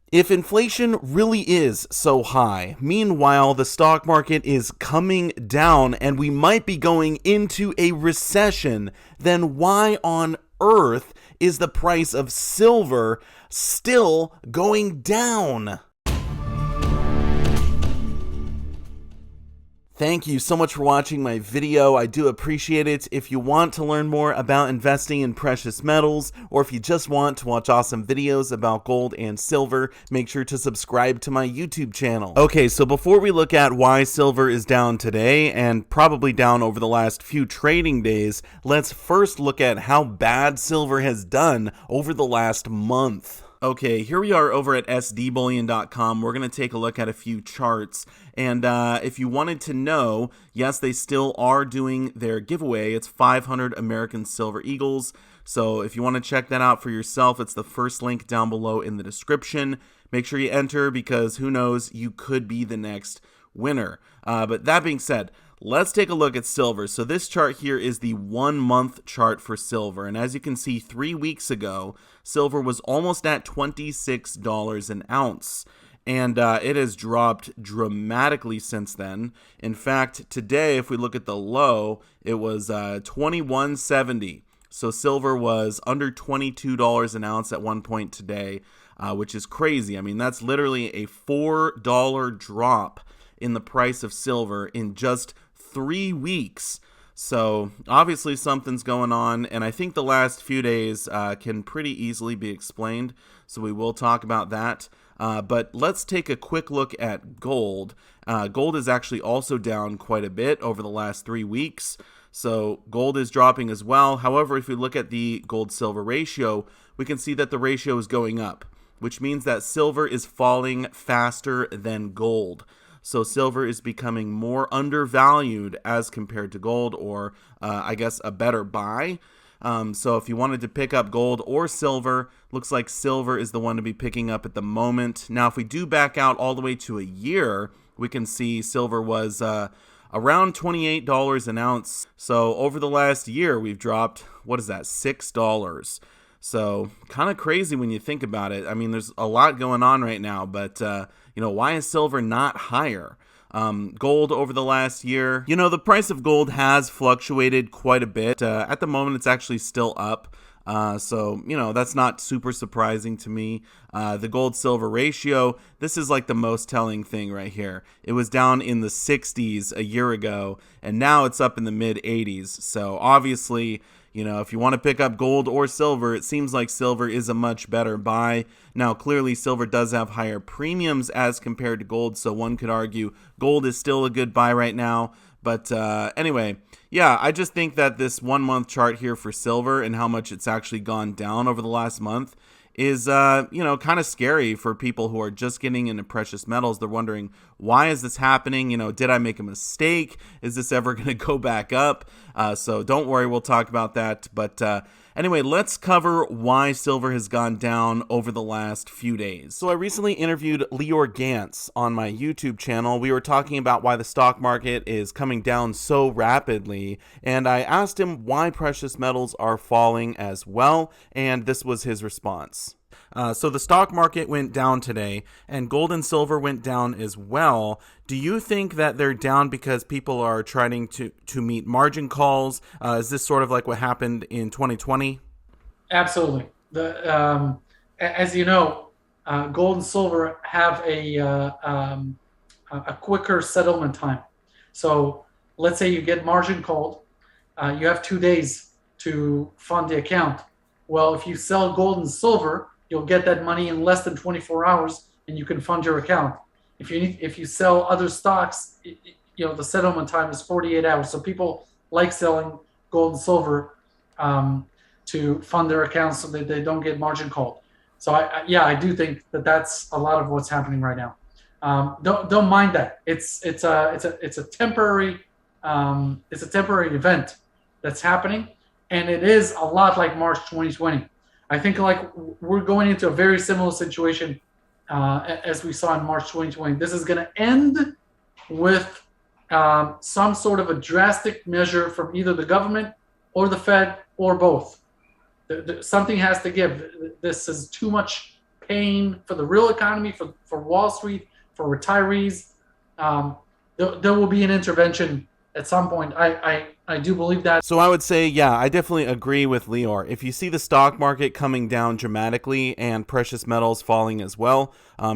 If inflation really is so high, meanwhile the stock market is coming down and we might be going into a recession, then why on earth is the price of silver still going down? Thank you so much for watching my video. I do appreciate it. If you want to learn more about investing in precious metals, or if you just want to watch awesome videos about gold and silver, make sure to subscribe to my YouTube channel. Okay, so before we look at why silver is down today, and probably down over the last few trading days, let's first look at how bad silver has done over the last month. Okay, here we are over at sdbullion.com. We're going to take a look at a few charts. And if you wanted to know, yes, they still are doing their giveaway. It's 500 American Silver Eagles. So if you want to check that out for yourself, it's the first link down below in the description. Make sure you enter because who knows, you could be the next winner. But that being said, let's take a look at silver. So this chart here is the 1 month chart for silver. And as you can see, 3 weeks ago, silver was almost at $26 an ounce. And it has dropped dramatically since then. In fact, today, if we look at the low, it was $21.70. So silver was under $22 an ounce at one point today, which is crazy. I mean, that's literally a $4 drop in the price of silver in just 3 weeks. So obviously something's going on, and I think the last few days can pretty easily be explained, so we will talk about that. But let's take a quick look at gold. Gold is actually also down quite a bit over the last 3 weeks, so gold is dropping as well. However, if we look at the gold-silver ratio, we can see that the ratio is going up, which means that silver is falling faster than gold. So silver is becoming more undervalued as compared to gold, or I guess a better buy. So if you wanted to pick up gold or silver, looks like silver is the one to be picking up at the moment. Now, if we do back out all the way to a year, we can see silver was around $28 an ounce. So over the last year, we've dropped, what is that, $6. So kind of crazy when you think about it. I mean, there's a lot going on right now, but why is silver not higher? Gold over the last year, the price of gold has fluctuated quite a bit. At the moment, it's actually still up. So that's not super surprising to me. The gold-silver ratio, this is like the most telling thing right here. It was down in the 60s a year ago, and now it's up in the mid-80s. So obviously, if you want to pick up gold or silver, it seems like silver is a much better buy. Now, clearly, silver does have higher premiums as compared to gold, so one could argue gold is still a good buy right now. But anyway, yeah, I just think that this 1 month chart here for silver and how much it's actually gone down over the last month is, kind of scary for people who are just getting into precious metals. They're wondering, why is this happening? Did I make a mistake? Is this ever going to go back up? So don't worry, we'll talk about that. But anyway, let's cover why silver has gone down over the last few days. So I recently interviewed Lior Gantz on my YouTube channel. We were talking about why the stock market is coming down so rapidly, and I asked him why precious metals are falling as well, and this was his response. So the stock market went down today, and gold and silver went down as well. Do you think that they're down because people are trying to meet margin calls? Is this sort of like what happened in 2020? Absolutely. As you know, gold and silver have a quicker settlement time. So let's say you get margin called, you have 2 days to fund the account. Well, if you sell gold and silver, you'll get that money in less than 24 hours, and you can fund your account. If you sell other stocks, the settlement time is 48 hours. So people like selling gold and silver to fund their accounts so that they don't get margin called. So I do think that that's a lot of what's happening right now. Don't mind that. It's a temporary event that's happening, and it is a lot like March 2020. I think like we're going into a very similar situation as we saw in March 2020. This is going to end with some sort of a drastic measure from either the government or the Fed or both. Something has to give. This is too much pain for the real economy, for Wall Street, for retirees. There will be an intervention at some point. I do believe that. So I would say, yeah, I definitely agree with Lior. If you see the stock market coming down dramatically and precious metals falling as well,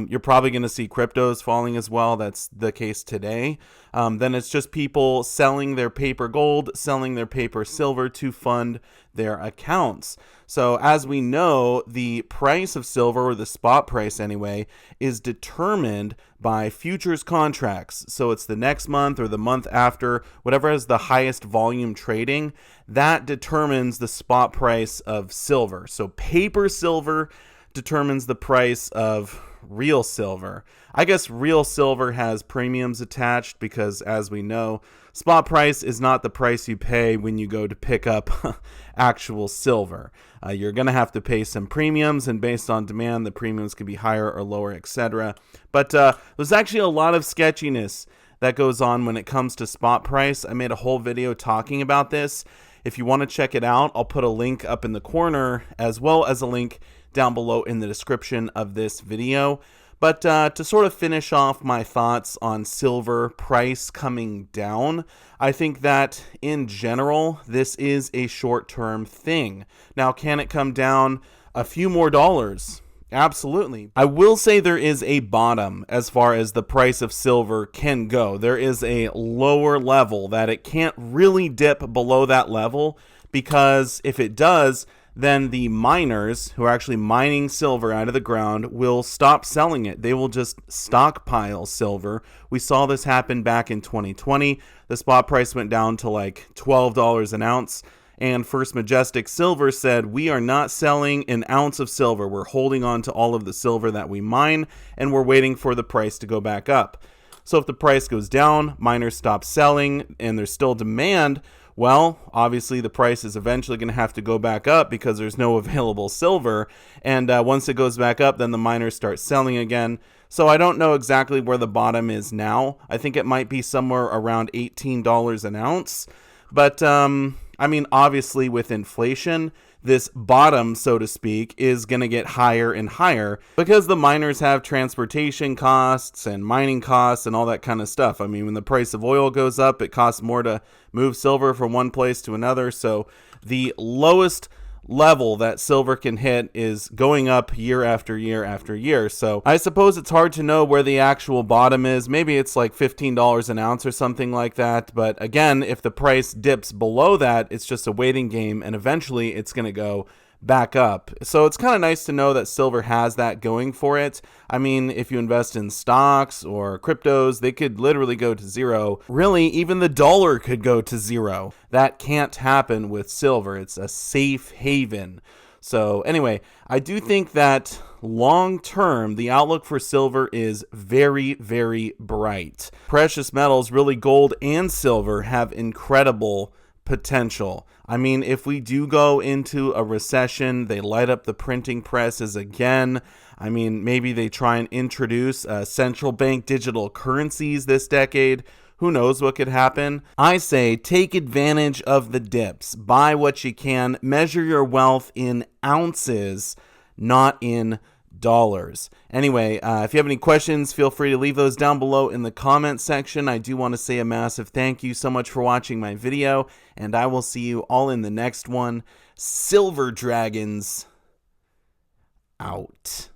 you're probably going to see cryptos falling as well. That's the case today. Then it's just people selling their paper gold, selling their paper silver to fund their accounts. So as we know, the price of silver, or the spot price anyway, is determined by futures contracts. So it's the next month or the month after, whatever has the highest volume trading, that determines the spot price of silver. So paper silver determines the price of real silver. I guess real silver has premiums attached because, as we know, spot price is not the price you pay when you go to pick up actual silver. You're going to have to pay some premiums, and based on demand, the premiums can be higher or lower, etc. But there's actually a lot of sketchiness that goes on when it comes to spot price. I made a whole video talking about this. If you want to check it out, I'll put a link up in the corner as well as a link down below in the description of this video. But to sort of finish off my thoughts on silver price coming down, I think that in general, this is a short-term thing. Now, can it come down a few more dollars? Absolutely. I will say there is a bottom as far as the price of silver can go. There is a lower level that it can't really dip below that level, because if it does, then the miners who are actually mining silver out of the ground will stop selling it. They will just stockpile silver. We saw this happen back in 2020. The spot price went down to like $12 an ounce. And First Majestic Silver said, we are not selling an ounce of silver. We're holding on to all of the silver that we mine, and we're waiting for the price to go back up. So if the price goes down, miners stop selling, and there's still demand, well, obviously the price is eventually going to have to go back up because there's no available silver. And once it goes back up, then the miners start selling again. So I don't know exactly where the bottom is now. I think it might be somewhere around $18 an ounce. But I mean, obviously with inflation, this bottom, so to speak, is going to get higher and higher because the miners have transportation costs and mining costs and all that kind of stuff. I mean, when the price of oil goes up, it costs more to move silver from one place to another. So the lowest level that silver can hit is going up year after year after year. So I suppose it's hard to know where the actual bottom is. Maybe it's like $15 an ounce or something like that. But again, if the price dips below that, it's just a waiting game, and eventually it's going to go back up. So it's kind of nice to know that silver has that going for it. I mean, if you invest in stocks or cryptos, they could literally go to zero. Really, even the dollar could go to zero. That can't happen with silver. It's a safe haven. So anyway, I do think that long term, the outlook for silver is very, very bright. Precious metals, really gold and silver, have incredible potential. I mean, if we do go into a recession, they light up the printing presses again. I mean, maybe they try and introduce central bank digital currencies this decade. Who knows what could happen? I say take advantage of the dips. Buy what you can. Measure your wealth in ounces, not in dollars. Anyway, if you have any questions, feel free to leave those down below in the comment section. I do want to say a massive thank you so much for watching my video, and I will see you all in the next one. Silver Dragons out.